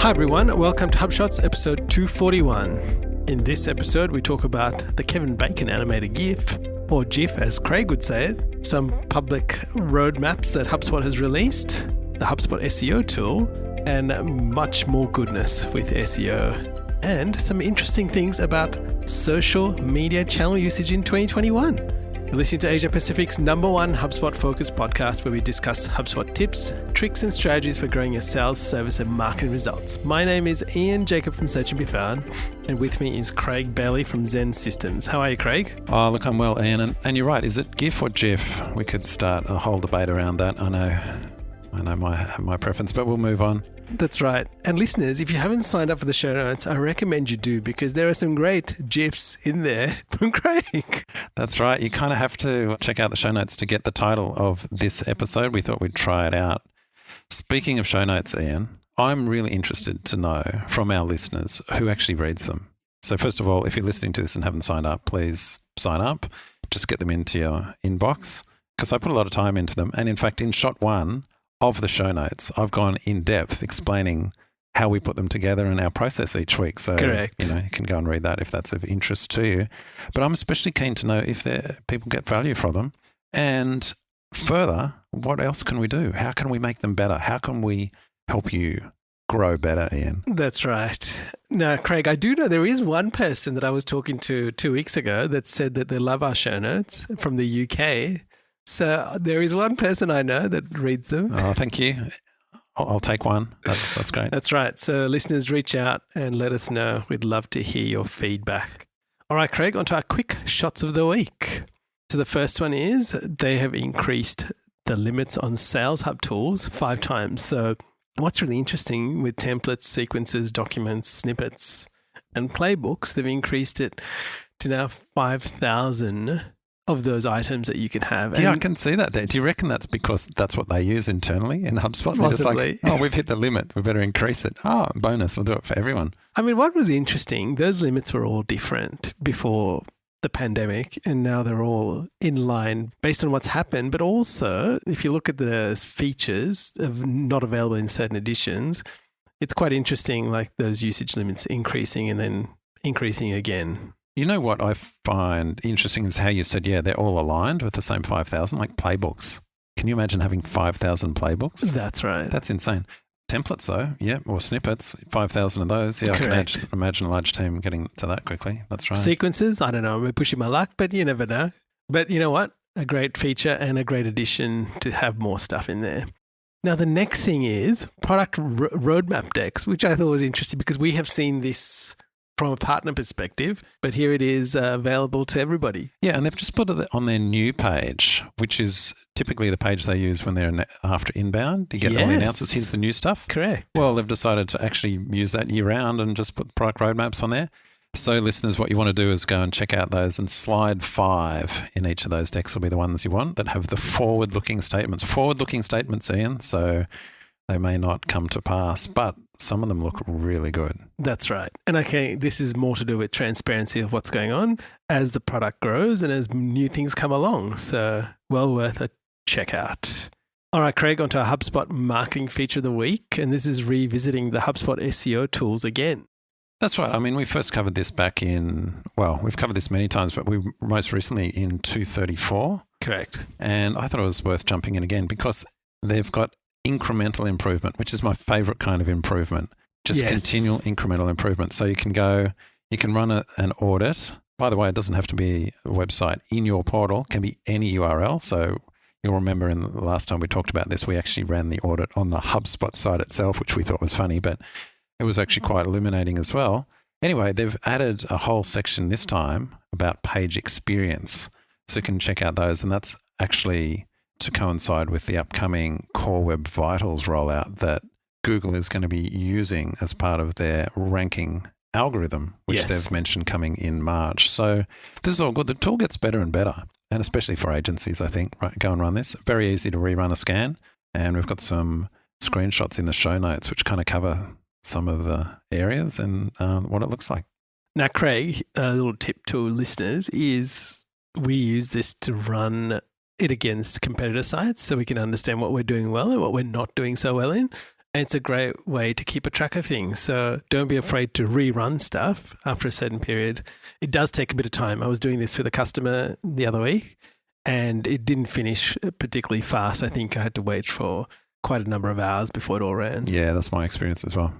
Hi everyone, welcome to HubShots episode 241. In this episode, we talk about the Kevin Bacon animated GIF, or GIF as Craig would say it, some public roadmaps that HubSpot has released, the HubSpot SEO tool, and much more goodness with SEO, and some interesting things about social media channel usage in 2021. You're listening to Asia Pacific's #1 HubSpot-focused podcast where we discuss HubSpot tips, tricks, and strategies for growing your sales, service, and marketing results. My name is Ian Jacob from Search and Be Found, and with me is Craig Bailey from Zen Systems. How are you, Craig? Oh, look, I'm well, Ian. And you're right. Is it GIF or GIF? We could start a whole debate around that. I know my preference, but we'll move on. That's right. And listeners, if you haven't signed up for the show notes, I recommend you do because there are some great GIFs in there from Craig. That's right. You kind of have to check out the show notes to get the title of this episode. We thought we'd try it out. Speaking of show notes, Ian, I'm really interested to know from our listeners who actually reads them. So first of all, if you're listening to this and haven't signed up, please sign up. Just get them into your inbox because I put a lot of time into them. And in fact, in shot 1 of the show notes, I've gone in depth explaining how we put them together and our process each week. So, correct. You can go and read that if that's of interest to you. But I'm especially keen to know if people get value from them. And further, what else can we do? How can we make them better? How can we help you grow better, Ian? That's right. Now, Craig, I do know there is one person that I was talking to 2 weeks ago that said that they love our show notes from the UK. So there is one person I know that reads them. Oh, thank you. I'll take one. That's great. That's right. So listeners, reach out and let us know. We'd love to hear your feedback. All right, Craig, on to our quick shots of the week. So the first one is they have increased the limits on Sales Hub tools 5 times. So what's really interesting with templates, sequences, documents, snippets, and playbooks, they've increased it to now 5,000 of those items that you can have. Yeah, I can see that there. Do you reckon that's because that's what they use internally in HubSpot? They're just Possibly. like, we've hit the limit. We better increase it. Oh, bonus. We'll do it for everyone. I mean, what was interesting, those limits were all different before the pandemic, and now they're all in line based on what's happened. But also, if you look at the features of not available in certain editions, it's quite interesting, like those usage limits increasing and then increasing again. You know what I find interesting is how you said, they're all aligned with the same 5,000, like playbooks. Can you imagine having 5,000 playbooks? That's right. That's insane. Templates, though, or snippets, 5,000 of those. Yeah, correct. I can imagine a large team getting to that quickly. That's right. Sequences, I don't know, I'm pushing my luck, but you never know. But you know what? A great feature and a great addition to have more stuff in there. Now, the next thing is product roadmap decks, which I thought was interesting because we have seen this from a partner perspective, but here it is available to everybody. Yeah, and they've just put it on their new page, which is typically the page they use when they're after inbound. You get all the announcements, here's the new stuff. Correct. Well, they've decided to actually use that year round and just put product roadmaps on there. So listeners, what you want to do is go and check out those, and slide 5 in each of those decks will be the ones you want that have the forward-looking statements. Forward-looking statements, Ian, so they may not come to pass, but some of them look really good. That's right. And okay, this is more to do with transparency of what's going on as the product grows and as new things come along. So well worth a check out. All right, Craig, on to our HubSpot marketing feature of the week. And this is revisiting the HubSpot SEO tools again. That's right. I mean, we first covered this back in, we've covered this many times, but we most recently in 234. Correct. And I thought it was worth jumping in again because they've got incremental improvement, which is my favorite kind of improvement, just continual incremental improvement. So you can run an audit. By the way, it doesn't have to be a website in your portal, it can be any URL. So you'll remember in the last time we talked about this, we actually ran the audit on the HubSpot site itself, which we thought was funny, but it was actually quite illuminating as well. Anyway, they've added a whole section this time about page experience. So you can check out those, and that's actually to coincide with the upcoming Core Web Vitals rollout that Google is going to be using as part of their ranking algorithm, which they've mentioned coming in March. So this is all good. The tool gets better and better, and especially for agencies, I think. Right, go and run this. Very easy to rerun a scan, and we've got some screenshots in the show notes which kind of cover some of the areas and what it looks like. Now, Craig, a little tip to listeners is we use this to run it against competitor sites so we can understand what we're doing well and what we're not doing so well in. And it's a great way to keep a track of things. So don't be afraid to rerun stuff after a certain period. It does take a bit of time. I was doing this with a customer the other week and it didn't finish particularly fast. I think I had to wait for quite a number of hours before it all ran. Yeah, that's my experience as well.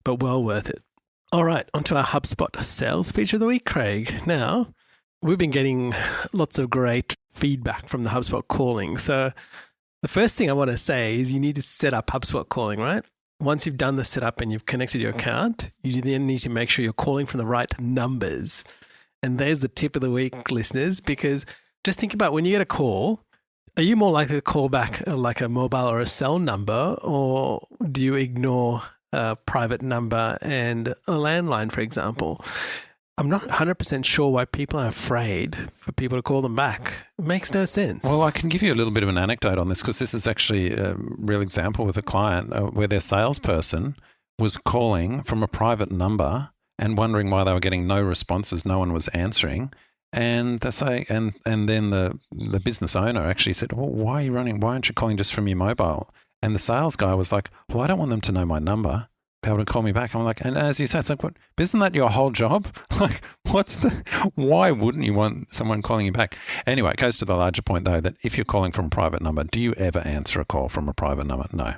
But well worth it. All right, onto our HubSpot sales feature of the week, Craig. Now, we've been getting lots of great feedback from the HubSpot calling. So the first thing I want to say is you need to set up HubSpot calling, right? Once you've done the setup and you've connected your account, you then need to make sure you're calling from the right numbers. And there's the tip of the week, listeners, because just think about when you get a call, are you more likely to call back like a mobile or a cell number, or do you ignore a private number and a landline, for example? I'm not 100% sure why people are afraid for people to call them back. It makes no sense. Well, I can give you a little bit of an anecdote on this because this is actually a real example with a client where their salesperson was calling from a private number and wondering why they were getting no responses, no one was answering. And they say, and then the business owner actually said, well, why aren't you calling just from your mobile? And the sales guy was like, well, I don't want them to know my number, be able to call me back. I'm like, and as you say, it's like, what, isn't that your whole job? Like, why wouldn't you want someone calling you back? Anyway, it goes to the larger point though, that if you're calling from a private number, do you ever answer a call from a private number? No.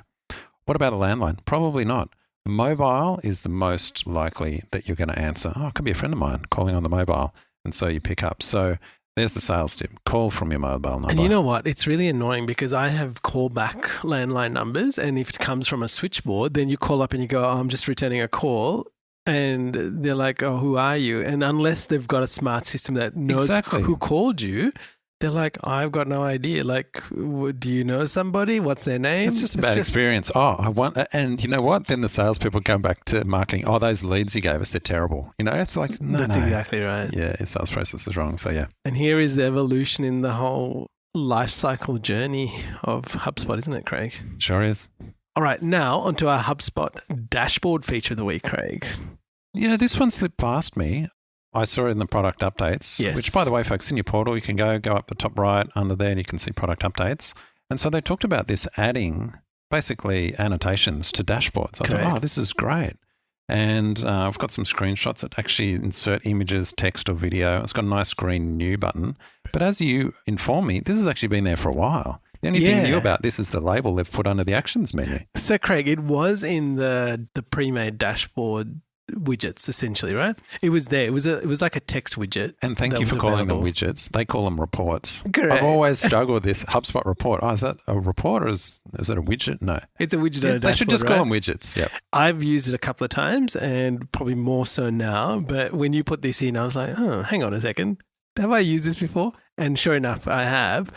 What about a landline? Probably not. Mobile is the most likely that you're going to answer. Oh, it could be a friend of mine calling on the mobile. And so you pick up. So there's the sales tip. Call from your mobile number. And you know what? It's really annoying because I have callback landline numbers. And if it comes from a switchboard, then you call up and you go, oh, I'm just returning a call. And they're like, oh, who are you? And unless they've got a smart system that knows who called you, they're like, I've got no idea. Like, do you know somebody? What's their name? It's just a bad experience. Oh, I want, and you know what? Then the salespeople come back to marketing. Oh, those leads you gave us, they're terrible. You know, it's like, no, that's exactly right. Yeah, your sales process is wrong. So yeah. And here is the evolution in the whole life cycle journey of HubSpot, isn't it, Craig? Sure is. All right, now onto our HubSpot dashboard feature of the week, Craig. You know, this one slipped past me. I saw it in the product updates, which, by the way, folks, in your portal, you can go up the top right under there and you can see product updates. And so they talked about this adding basically annotations to dashboards. I thought, oh, this is great. And I've got some screenshots that actually insert images, text or video. It's got a nice green new button. But as you inform me, this has actually been there for a while. The only thing new about this is the label they've put under the actions menu. So, Craig, it was in the pre-made dashboard widgets, essentially, right? It was there. It was like a text widget. And thank you for calling them widgets. They call them reports. Correct. I've always struggled with this HubSpot report. Oh, is that a report or is it a widget? No. It's a widget on a dashboard, they should just call them widgets. Yep. I've used it a couple of times and probably more so now. But when you put this in, I was like, oh, hang on a second. Have I used this before? And sure enough, I have.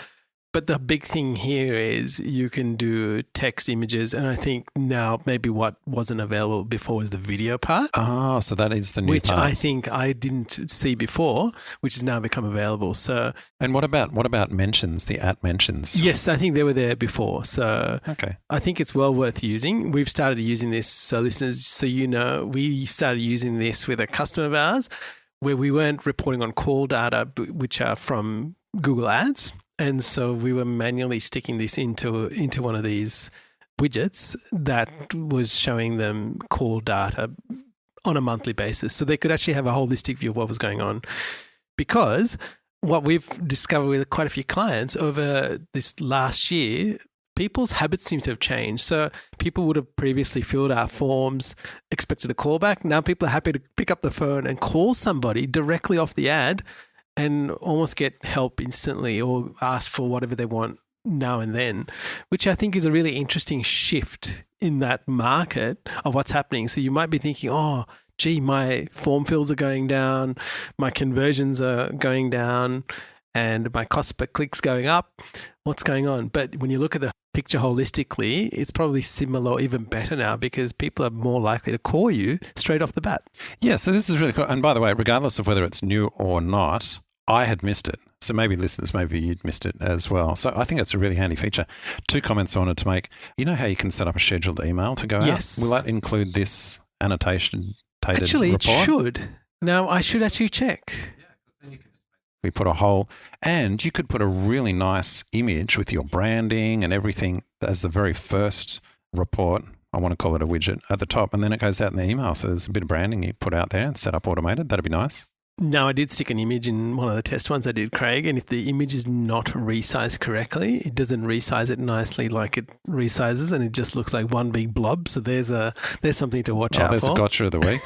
But the big thing here is you can do text, images, and I think now maybe what wasn't available before was the video part. Oh, so that is the new part. Which I think I didn't see before, which has now become available. So, and what about mentions, the @ mentions? Yes, I think they were there before. So okay. I think it's well worth using. We've started using this. So listeners, so you know, we started using this with a customer of ours where we weren't reporting on call data, which are from Google Ads. And so we were manually sticking this into one of these widgets that was showing them call data on a monthly basis. So they could actually have a holistic view of what was going on. Because what we've discovered with quite a few clients over this last year, people's habits seem to have changed. So people would have previously filled out forms, expected a call back. Now people are happy to pick up the phone and call somebody directly off the ad and almost get help instantly or ask for whatever they want now and then, which I think is a really interesting shift in that market of what's happening. So you might be thinking, oh, gee, my form fills are going down, my conversions are going down, and my cost per click's going up. What's going on? But when you look at the picture holistically, it's probably similar or even better now because people are more likely to call you straight off the bat. Yeah, so this is really cool. And by the way, regardless of whether it's new or not, I had missed it. So maybe listeners, maybe you'd missed it as well. So I think that's a really handy feature. 2 comments I wanted to make. You know how you can set up a scheduled email to go out? Yes. Will that include this annotation report? Actually, it should. Now, I should actually check. We put a whole, and you could put a really nice image with your branding and everything as the very first report I want to call it a widget at the top, and then it goes out in the email. So there's a bit of branding you put out there and set up automated. That'd be nice. No, I did stick an image in one of the test ones I did, Craig, and if the image is not resized correctly, it doesn't resize it nicely like it resizes, and it just looks like one big blob. So there's something to watch out there's for. There's a gotcha of the week.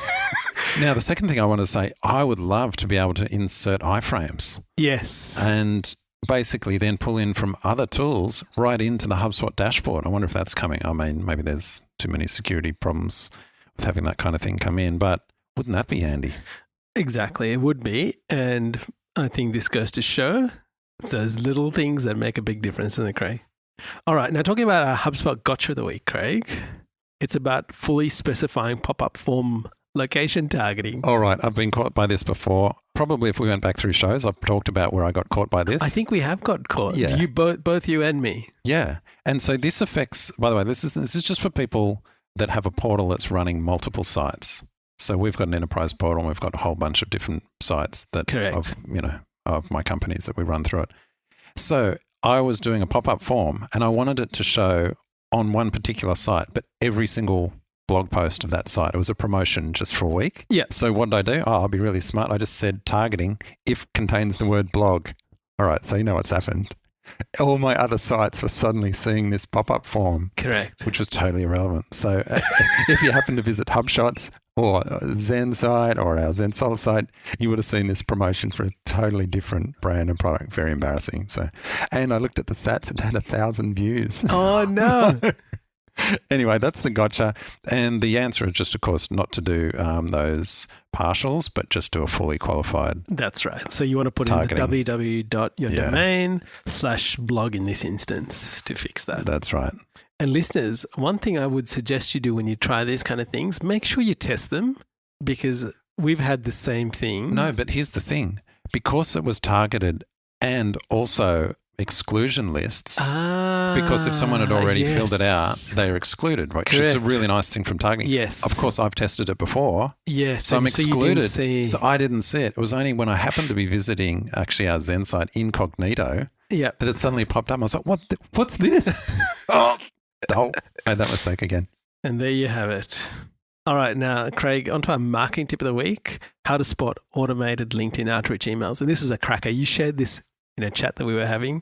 Now, the second thing I want to say, I would love to be able to insert iframes. Yes. And basically then pull in from other tools right into the HubSpot dashboard. I wonder if that's coming. I mean, maybe there's too many security problems with having that kind of thing come in, but wouldn't that be handy? Exactly, it would be. And I think this goes to show it's those little things that make a big difference, isn't it, Craig? All right, now talking about our HubSpot Gotcha of the Week, Craig, it's about fully specifying pop-up form location targeting. All right, I've been caught by this before. Probably if we went back through shows, I've talked about where I got caught by this. I think we have got caught. Yeah. You both you and me. Yeah. And so this affects, by the way, this is just for people that have a portal that's running multiple sites. So we've got an enterprise portal and we've got a whole bunch of different sites that of my companies that we run through it. So I was doing a pop-up form and I wanted it to show on one particular site, but every single blog post of that site. It was a promotion just for a week. Yeah. So what did I do? I'll be really smart. I just said targeting if contains the word blog. All right. So you know what's happened. All my other sites were suddenly seeing this pop-up form. Correct. Which was totally irrelevant. So if you happen to visit HubShots or Zen site or our Zen Solar site, you would have seen this promotion for a totally different brand and product. Very embarrassing. So, and I looked at the stats, it had 1,000 views. Oh, no. Anyway, that's the gotcha. And the answer is just, of course, not to do those partials, but just do a fully qualified. That's right. So you want to put targeting. In the www.yourdomain/blog in this instance to fix that. That's right. And listeners, one thing I would suggest you do when you try these kind of things, make sure you test them because we've had the same thing. No, but here's the thing. Because it was targeted and also exclusion lists, because if someone had already filled it out, they're excluded, right? Which is a really nice thing from targeting. Yes. Of course, I've tested it before. Yes. So I'm excluded. So I didn't see it. It was only when I happened to be visiting actually our Zen site incognito that it suddenly popped up. I was like, what's this? Oh, made that mistake again. And there you have it. All right, now, Craig, onto our marketing tip of the week, how to spot automated LinkedIn outreach emails. And this was a cracker. You shared this in a chat that we were having,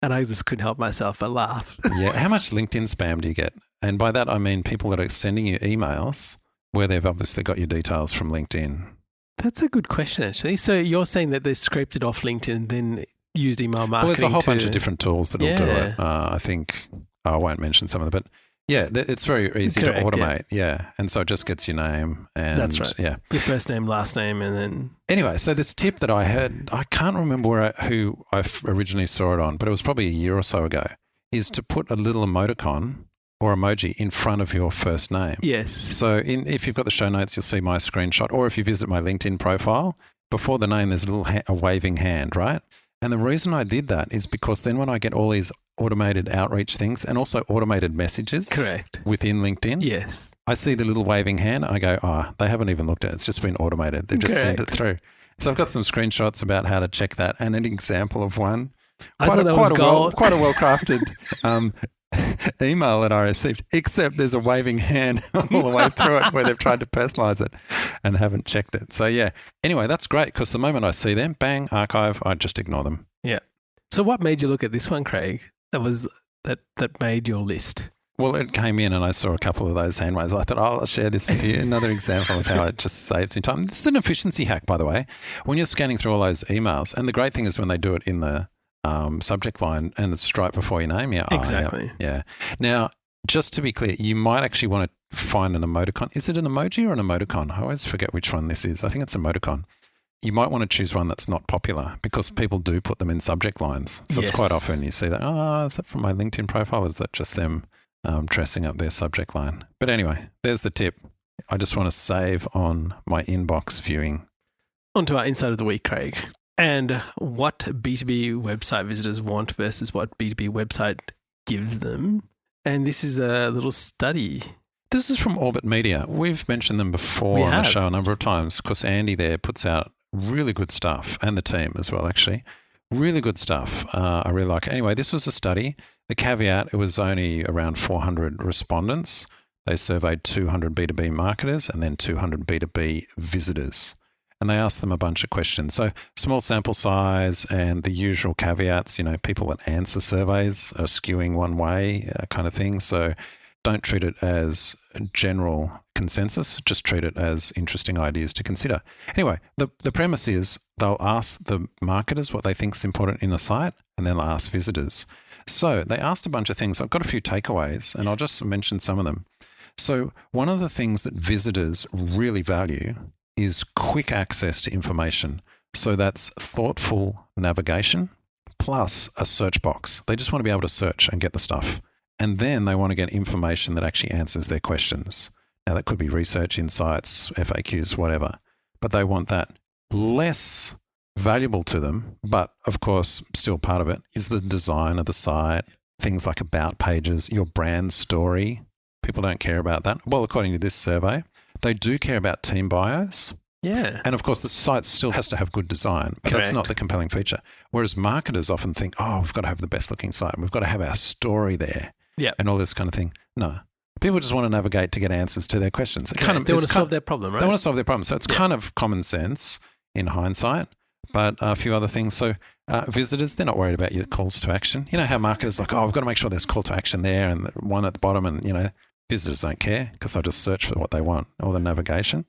and I just couldn't help myself but laugh. Yeah. How much LinkedIn spam do you get? And by that, I mean people that are sending you emails where they've obviously got your details from LinkedIn. That's a good question, actually. So you're saying that they scraped it off LinkedIn and then used email marketing? Well, there's a whole bunch of different tools that will do it. I think I won't mention some of them, but yeah, it's very easy to automate. Yeah. And so it just gets your name. And that's right. Yeah. Your first name, last name, and then... Anyway, so this tip that I heard, I can't remember who I originally saw it on, but it was probably a year or so ago, is to put a little emoticon or emoji in front of your first name. Yes. So if you've got the show notes, you'll see my screenshot, or if you visit my LinkedIn profile, before the name, there's a waving hand, right? And the reason I did that is because then when I get all these automated outreach things and also automated messages within LinkedIn, yes, I see the little waving hand. I go, they haven't even looked at it. It's just been automated. They've just sent it through. So I've got some screenshots about how to check that and an example of one. Quite a well-crafted email that I received, except there's a waving hand all the way through it where they've tried to personalize it and haven't checked it. So yeah, anyway, that's great because the moment I see them, bang, archive, I just ignore them. Yeah. So what made you look at this one, Craig? That made your list? Well, it came in and I saw a couple of those hand waves. I thought, I'll share this with you. Another example of how it just saves you time. This is an efficiency hack, by the way. When you're scanning through all those emails, and the great thing is when they do it in the subject line and it's straight before your name. Yeah. Exactly. Yeah. Now, just to be clear, you might actually want to find an emoticon. Is it an emoji or an emoticon? I always forget which one this is. I think it's emoticon. You might want to choose one that's not popular because people do put them in subject lines. So it's quite often you see that, is that from my LinkedIn profile? Is that just them dressing up their subject line? But anyway, there's the tip. I just want to save on my inbox viewing. On to our Insight of the Week, Craig. And what B2B website visitors want versus what B2B website gives them. And this is a little study. This is from Orbit Media. We've mentioned them before on the show a number of times because Andy there puts out really good stuff, and the team as well, actually. Really good stuff. I really like it. Anyway, this was a study. The caveat, it was only around 400 respondents. They surveyed 200 B2B marketers and then 200 B2B visitors. And they asked them a bunch of questions. So small sample size and the usual caveats, people that answer surveys are skewing one way kind of thing. So don't treat it as general consensus, just treat it as interesting ideas to consider. Anyway, the premise is they'll ask the marketers what they think is important in a site, and then they'll ask visitors. So they asked a bunch of things. I've got a few takeaways, and I'll just mention some of them. So one of the things that visitors really value is quick access to information. So that's thoughtful navigation plus a search box. They just want to be able to search and get the stuff. And then they want to get information that actually answers their questions. Now, that could be research, insights, FAQs, whatever. But they want that. Less valuable to them, but of course, still part of it, is the design of the site, things like about pages, your brand story. People don't care about that. Well, according to this survey, they do care about team bios. Yeah. And of course, the site still has to have good design, but Correct. That's not the compelling feature. Whereas marketers often think, we've got to have the best looking site. We've got to have our story there. Yeah. And all this kind of thing. No. People just want to navigate to get answers to their questions. They want to solve their problem, right? They want to solve their problem. So it's kind of common sense in hindsight, but a few other things. So visitors, they're not worried about your calls to action. You know how marketers are like, we've got to make sure there's call to action there and one at the bottom, and, visitors don't care because they'll just search for what they want or the navigation.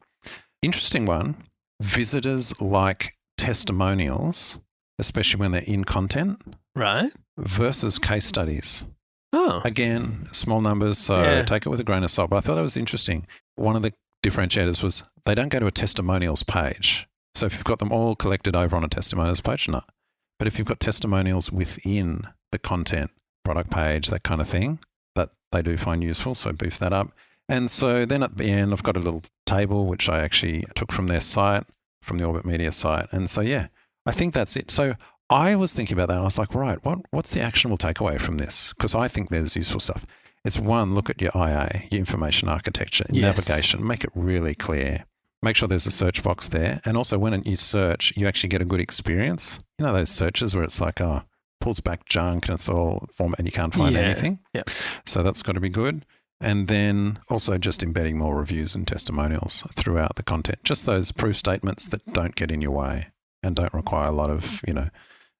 Interesting one, visitors like testimonials, especially when they're in content. Right. Versus case studies. Oh. Again, small numbers, so take it with a grain of salt. But I thought it was interesting. One of the differentiators was they don't go to a testimonials page. So if you've got them all collected over on a testimonials page, no. But if you've got testimonials within the content, product page, that kind of thing, that they do find useful, so beef that up. And so then at the end, I've got a little table, which I actually took from their site, from the Orbit Media site. And so, I think that's it. So I was thinking about that. And I was like, right, what's the actionable takeaway from this? Because I think there's useful stuff. It's one, look at your IA, your information architecture, navigation, make it really clear. Make sure there's a search box there. And also when you search, you actually get a good experience. You know those searches where it's like, pulls back junk and it's all format and you can't find anything. Yep. So that's got to be good. And then also just embedding more reviews and testimonials throughout the content. Just those proof statements that don't get in your way and don't require a lot of,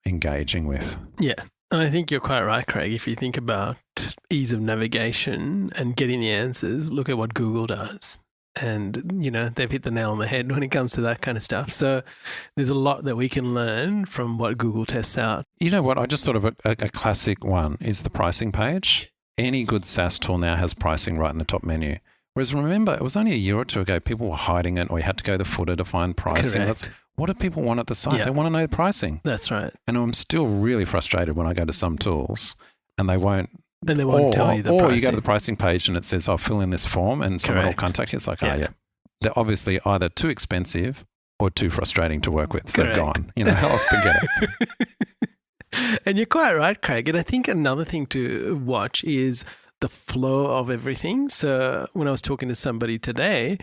engaging with. Yeah. And I think you're quite right, Craig. If you think about ease of navigation and getting the answers, look at what Google does. And, they've hit the nail on the head when it comes to that kind of stuff. So there's a lot that we can learn from what Google tests out. You know what? I just thought of a classic one is the pricing page. Any good SaaS tool now has pricing right in the top menu. Whereas remember, it was only a year or two ago, people were hiding it or you had to go to the footer to find pricing. Correct. What do people want at the site? Yeah. They want to know the pricing. That's right. And I'm still really frustrated when I go to some tools and they won't. And they won't tell you the pricing. Or you go to the pricing page and it says, fill in this form and someone will contact you. It's like, they're obviously either too expensive or too frustrating to work with. So Correct. gone. I'll forget it. And you're quite right, Craig. And I think another thing to watch is the flow of everything. So when I was talking to somebody today,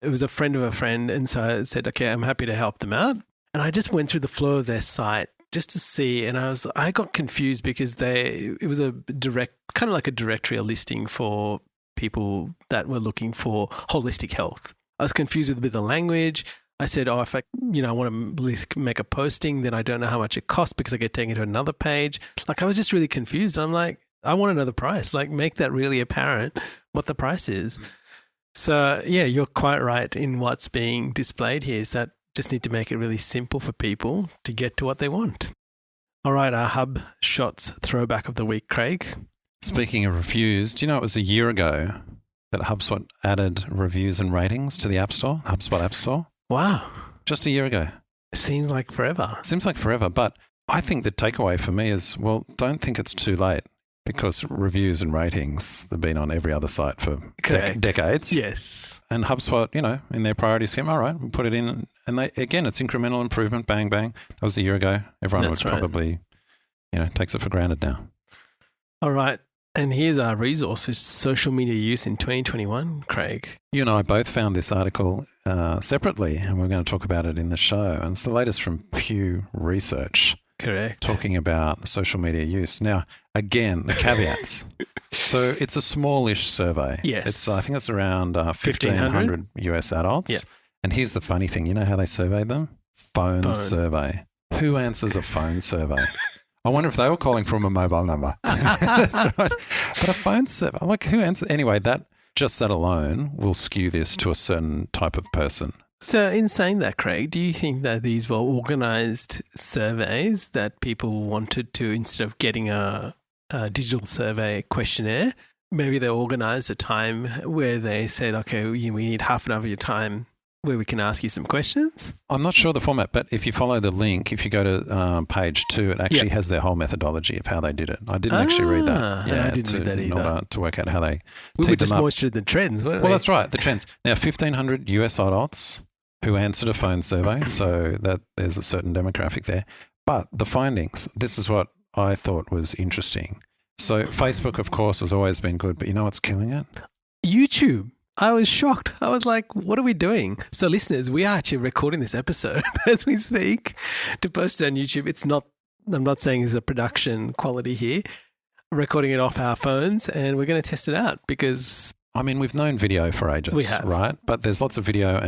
it was a friend of a friend. And so I said, okay, I'm happy to help them out. And I just went through the flow of their site just to see. And I got confused because it was a direct, kind of like a directory, a listing for people that were looking for holistic health. I was confused with a bit of the language. I said, if I want to make a posting, then I don't know how much it costs because I get taken to another page. Like I was just really confused. I'm like, I want to know the price. Like make that really apparent what the price is. So you're quite right in what's being displayed here is that just need to make it really simple for people to get to what they want. All right, our Hub Shots throwback of the week, Craig. Speaking of reviews, do you know it was a year ago that HubSpot added reviews and ratings to the App Store, HubSpot App Store? Wow. Just a year ago. It seems like forever. Seems like forever, but I think the takeaway for me is, don't think it's too late because reviews and ratings, they've been on every other site for decades. Yes. And HubSpot, in their priority scheme, all right, we'll put it in. And it's incremental improvement, bang, bang. That was a year ago. Everyone would probably, takes it for granted now. All right. And here's our resources, social media use in 2021, Craig. You and I both found this article separately, and we're going to talk about it in the show. And it's the latest from Pew Research. Correct. Talking about social media use. Now, again, the caveats. So it's a smallish survey. Yes. I think it's around 1,500 US adults. Yeah. And here's the funny thing. You know how they surveyed them? Phone survey. Who answers a phone survey? I wonder if they were calling from a mobile number. That's right. But a phone survey, I'm like, who answers? Anyway, that alone will skew this to a certain type of person. So in saying that, Craig, do you think that these were organised surveys that people wanted to, instead of getting a digital survey questionnaire, maybe they organised a time where they said, okay, we need half an hour of your time where we can ask you some questions? I'm not sure the format, but if you follow the link, if you go to page 2, it actually has their whole methodology of how they did it. I didn't actually read that. Yeah, I didn't read that either. To work out how they We were just more interested in the trends, weren't we? Well, that's right, the trends. Now, 1,500 US adults who answered a phone survey, so that there's a certain demographic there. But the findings, this is what I thought was interesting. So Facebook, of course, has always been good, but you know what's killing it? YouTube. I was shocked. I was like, what are we doing? So listeners, we are actually recording this episode as we speak to post it on YouTube. I'm not saying there's a production quality here. We're recording it off our phones and we're going to test it out because... I mean, we've known video for ages, we have. Right? But there's lots of video,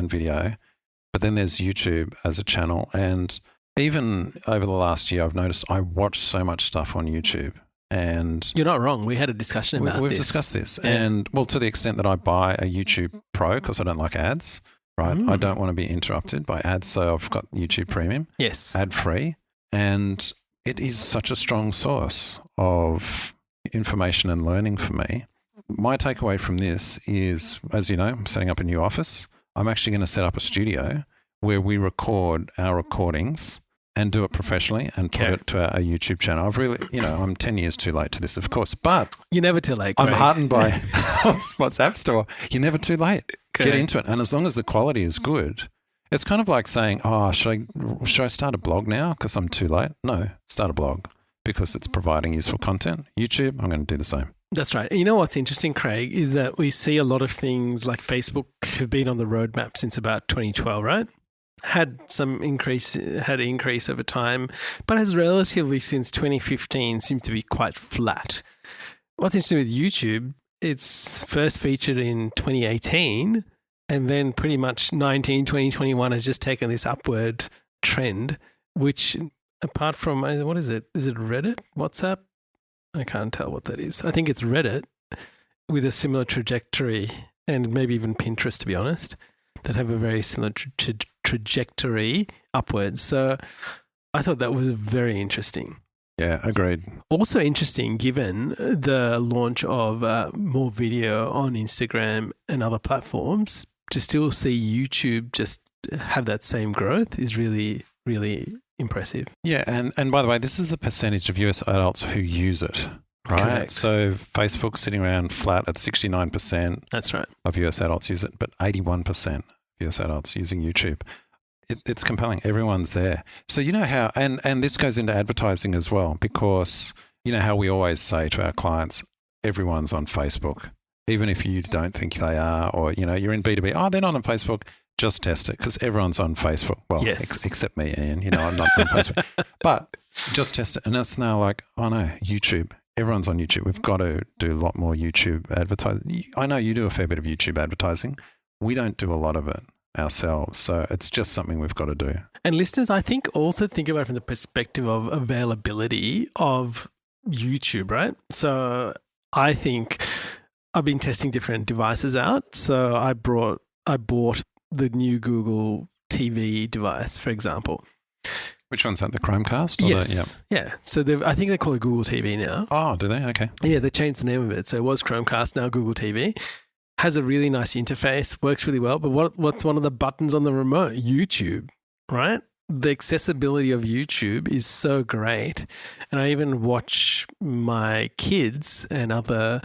but then there's YouTube as a channel. And even over the last year, I've noticed I watch so much stuff on YouTube. And you're not wrong. We had a discussion about this. We've discussed this. Yeah. And, well, to the extent that I buy a YouTube Pro because I don't like ads, right? I don't want to be interrupted by ads. So I've got YouTube Premium. Yes. Ad-free. And it is such a strong source of information and learning for me. My takeaway from this is, as you know, I'm setting up a new office. I'm actually going to set up a studio where we record our recordings and do it professionally and put it to our YouTube channel. I've really, I'm 10 years too late to this, of course, but... You're never too late, Craig. I'm heartened by HubSpot's App Store. You're never too late. Correct. Get into it. And as long as the quality is good, it's kind of like saying, should I start a blog now because I'm too late? No, start a blog because it's providing useful content. YouTube, I'm going to do the same. That's right. You know what's interesting, Craig, is that we see a lot of things like Facebook have been on the roadmap since about 2012, right? Had increase over time, but has relatively since 2015 seemed to be quite flat. What's interesting with YouTube, it's first featured in 2018 and then pretty much 2021 has just taken this upward trend, which apart from, what is it? Is it Reddit? WhatsApp? I can't tell what that is. I think it's Reddit with a similar trajectory and maybe even Pinterest, to be honest, that have a very similar trajectory upwards. So I thought that was very interesting. Yeah, agreed. Also interesting given the launch of more video on Instagram and other platforms, to still see YouTube just have that same growth is really, really impressive. Yeah, and by the way, this is the percentage of US adults who use it, right? Correct. So Facebook's sitting around flat at 69%. That's right. Of US adults use it, but 81% of US adults using YouTube. It's compelling. Everyone's there. So you know how, and this goes into advertising as well, because you know how we always say to our clients, everyone's on Facebook, even if you don't think they are, or you're in B2B. They're not on Facebook. Just test it because everyone's on Facebook. Well, yes. Except me, Ian. I'm not on Facebook. But just test it. And it's now like, oh no, YouTube. Everyone's on YouTube. We've got to do a lot more YouTube advertising. I know you do a fair bit of YouTube advertising. We don't do a lot of it ourselves. So it's just something we've got to do. And listeners, I think also think about it from the perspective of availability of YouTube, right? So I think I've been testing different devices out. So I bought the new Google TV device, for example. Which one's that? The Chromecast? Or yes. Yeah. So I think they call it Google TV now. Oh, do they? Okay. Yeah, they changed the name of it. So it was Chromecast, now Google TV. Has a really nice interface, works really well. But what's one of the buttons on the remote? YouTube, right? The accessibility of YouTube is so great. And I even watch my kids and other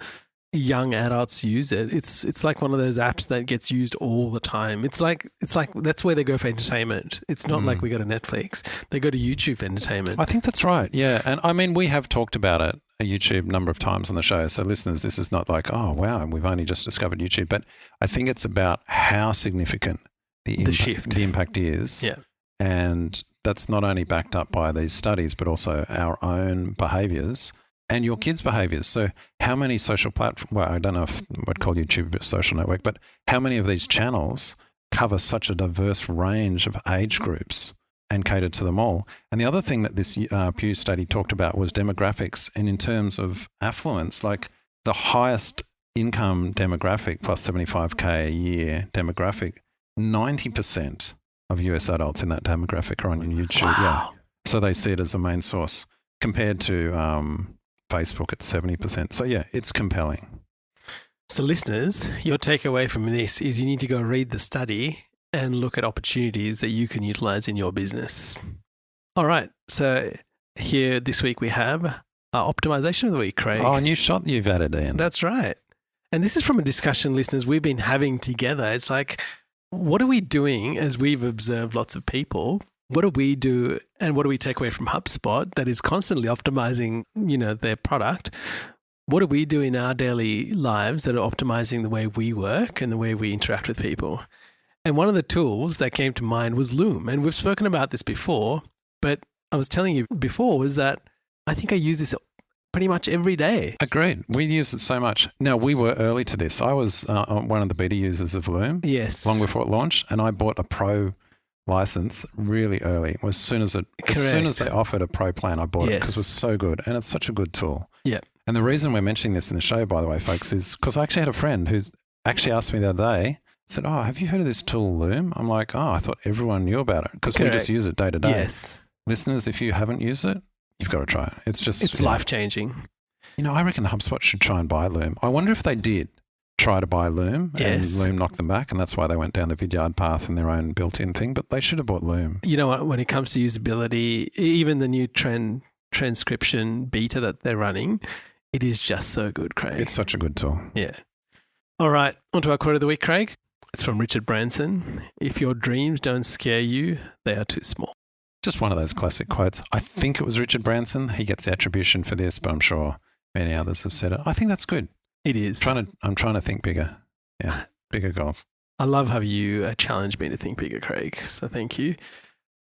young adults use it. It's like one of those apps that gets used all the time. It's like that's where they go for entertainment. It's not like we go to Netflix. They go to YouTube for entertainment. I think that's right. Yeah. And I mean, we have talked about it, YouTube, a number of times on the show. So listeners, this is not like, oh, wow, we've only just discovered YouTube. But I think it's about how significant the impact is. Yeah. And that's not only backed up by these studies, but also our own behaviors and your kids' behaviors. So how many social platforms, well, I don't know if I'd call YouTube a social network, but how many of these channels cover such a diverse range of age groups and cater to them all? And the other thing that this Pew study talked about was demographics. And in terms of affluence, like the highest income demographic, plus 75K a year demographic, 90% of US adults in that demographic are on YouTube. Wow. Yeah. So they see it as a main source compared to Facebook at 70%. So yeah, it's compelling. So listeners, your takeaway from this is you need to go read the study and look at opportunities that you can utilize in your business. All right. So here this week we have our optimization of the week, Craig. Oh, a new shot you've added in. That's right. And this is from a discussion, listeners, we've been having together. It's like, what are we doing as we've observed lots of people? What do we do and what do we take away from HubSpot that is constantly optimizing, their product? What do we do in our daily lives that are optimizing the way we work and the way we interact with people? And one of the tools that came to mind was Loom. And we've spoken about this before, but I was telling you before was that I think I use this pretty much every day. Agreed. We use it so much. Now, we were early to this. I was one of the beta users of Loom. Yes. Long before it launched, and I bought a pro license really early. As soon as they offered a pro plan, I bought it because it was so good, and it's such a good tool. Yeah. And the reason we're mentioning this in the show, by the way, folks, is because I actually had a friend who's actually asked me the other day, said, "Oh, have you heard of this tool Loom?" I'm like, "Oh, I thought everyone knew about it because we just use it day to day." Yes. Listeners, if you haven't used it, you've got to try it. It's life-changing. I reckon HubSpot should try and buy Loom. I wonder if they did try to buy Loom and Loom knocked them back, and that's why they went down the Vidyard path and their own built-in thing, but they should have bought Loom. You know what? When it comes to usability, even the new transcription beta that they're running, it is just so good, Craig. It's such a good tool. Yeah. All right. On to our quote of the week, Craig. It's from Richard Branson. If your dreams don't scare you, they are too small. Just one of those classic quotes. I think it was Richard Branson. He gets the attribution for this, but I'm sure many others have said it. I think that's good. It is. I'm trying to think bigger. Yeah, bigger goals. I love how you challenged me to think bigger, Craig. So thank you.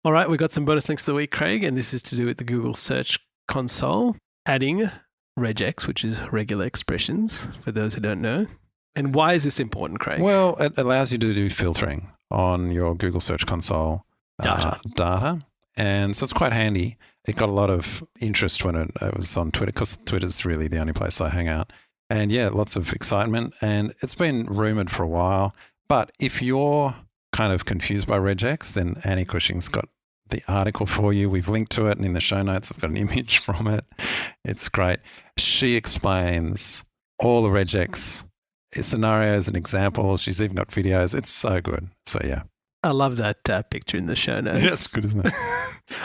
All right, we've got some bonus links of the week, Craig, and this is to do with the Google Search Console, adding regex, which is regular expressions, for those who don't know. And why is this important, Craig? Well, it allows you to do filtering on your Google Search Console data. And so it's quite handy. It got a lot of interest when it was on Twitter, because Twitter's really the only place I hang out. And yeah, lots of excitement. And it's been rumored for a while. But if you're kind of confused by regex, then Annie Cushing's got the article for you. We've linked to it, and in the show notes, I've got an image from it. It's great. She explains all the regex scenarios and examples. She's even got videos. It's so good. So yeah. I love that picture in the show notes. Yeah, it's good, isn't it?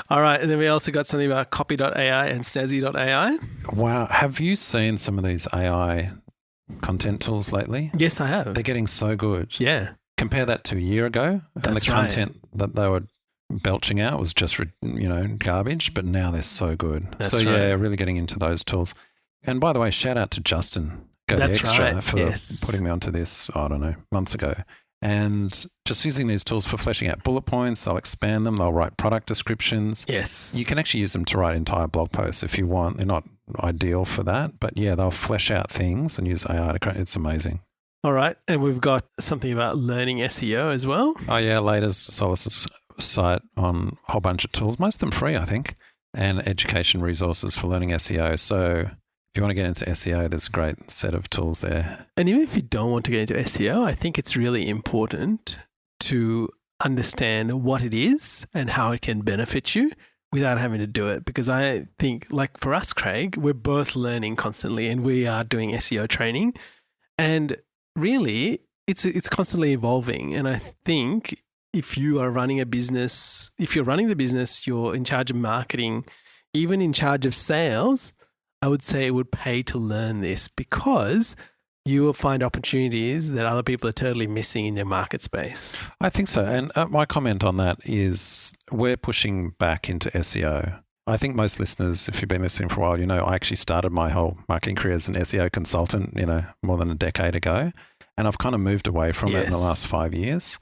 All right. And then we also got something about copy.ai and snazzy.ai. Wow. Have you seen some of these AI content tools lately? Yes, I have. They're getting so good. Yeah. Compare that to a year ago. That's and the content that they were belching out was just, garbage, but now they're so good. That's so right. yeah, really getting into those tools. And by the way, shout out to Justin Go the Extra for putting me onto this, I don't know, months ago. And just using these tools for fleshing out bullet points, they'll expand them, they'll write product descriptions. Yes. You can actually use them to write entire blog posts if you want. They're not ideal for that, but yeah, they'll flesh out things and use AI to create. It's amazing. All right. And we've got something about learning SEO as well. Oh yeah, latest Solis's site on a whole bunch of tools, most of them free, I think, and education resources for learning SEO. So if you want to get into SEO, there's a great set of tools there. And even if you don't want to get into SEO, I think it's really important to understand what it is and how it can benefit you without having to do it. Because I think, like for us, Craig, we're both learning constantly and we are doing SEO training. And really, it's constantly evolving. And I think if you are running a business, if you're running the business, you're in charge of marketing, even in charge of sales, I would say it would pay to learn this because you will find opportunities that other people are totally missing in their market space. I think so. And my comment on that is we're pushing back into SEO. I think most listeners, if you've been listening for a while, I actually started my whole marketing career as an SEO consultant, more than a decade ago. And I've kind of moved away from it in the last 5 years.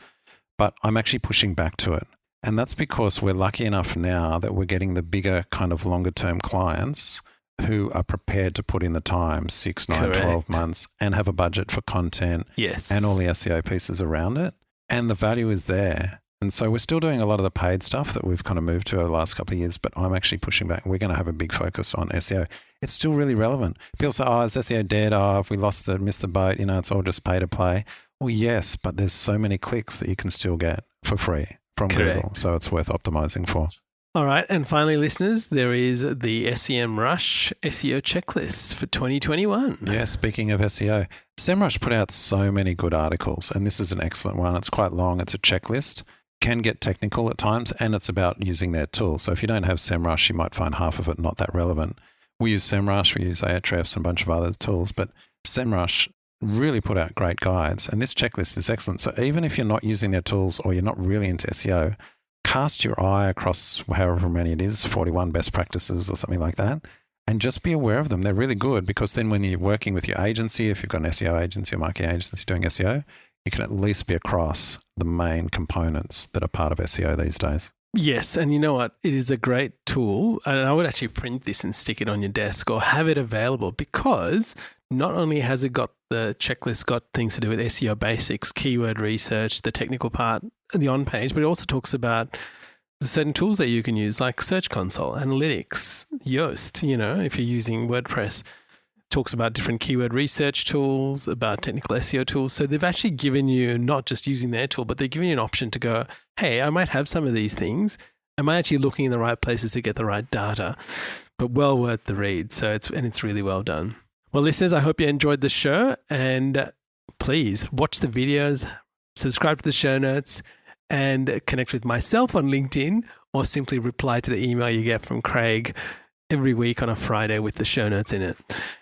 But I'm actually pushing back to it. And that's because we're lucky enough now that we're getting the bigger kind of longer term clients who are prepared to put in the time, 6, 9, 12 months, and have a budget for content and all the SEO pieces around it. And the value is there. And so we're still doing a lot of the paid stuff that we've kind of moved to over the last couple of years, but I'm actually pushing back. We're going to have a big focus on SEO. It's still really relevant. People say, is SEO dead? Have we missed the boat? It's all just pay to play. Well, yes, but there's so many clicks that you can still get for free from Google. So it's worth optimizing for. All right. And finally, listeners, there is the SEMrush SEO checklist for 2021. Yeah, speaking of SEO, SEMrush put out so many good articles, and this is an excellent one. It's quite long. It's a checklist. Can get technical at times, and it's about using their tools. So if you don't have SEMrush, you might find half of it not that relevant. We use SEMrush, we use Ahrefs and a bunch of other tools, but SEMrush really put out great guides, and this checklist is excellent. So even if you're not using their tools or you're not really into SEO, cast your eye across however many it is, 41 best practices or something like that, and just be aware of them. They're really good because then when you're working with your agency, if you've got an SEO agency or marketing agency doing SEO, you can at least be across the main components that are part of SEO these days. Yes, and you know what? It is a great tool, and I would actually print this and stick it on your desk or have it available, because not only has it got the checklist, got things to do with SEO basics, keyword research, the technical part, the on-page, but it also talks about the certain tools that you can use, like Search Console, Analytics, Yoast, if you're using WordPress. Talks about different keyword research tools, about technical SEO tools. So they've actually given you not just using their tool, but they're giving you an option to go, hey, I might have some of these things. Am I actually looking in the right places to get the right data? But well worth the read. So it's really well done. Well, listeners, I hope you enjoyed the show, and please watch the videos, subscribe to the show notes, and connect with myself on LinkedIn, or simply reply to the email you get from Craig every week on a Friday with the show notes in it.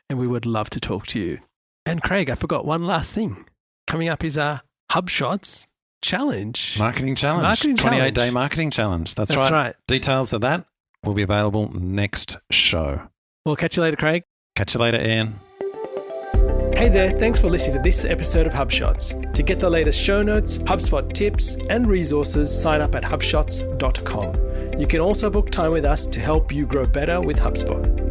And we would love to talk to you. And Craig, I forgot one last thing. Coming up is our HubShots challenge. Marketing challenge. 28-day marketing challenge. That's right. Details of that will be available next show. We'll catch you later, Craig. Catch you later, Ian. Hey there, thanks for listening to this episode of HubShots. To get the latest show notes, HubSpot tips, and resources, sign up at hubshots.com. You can also book time with us to help you grow better with HubSpot.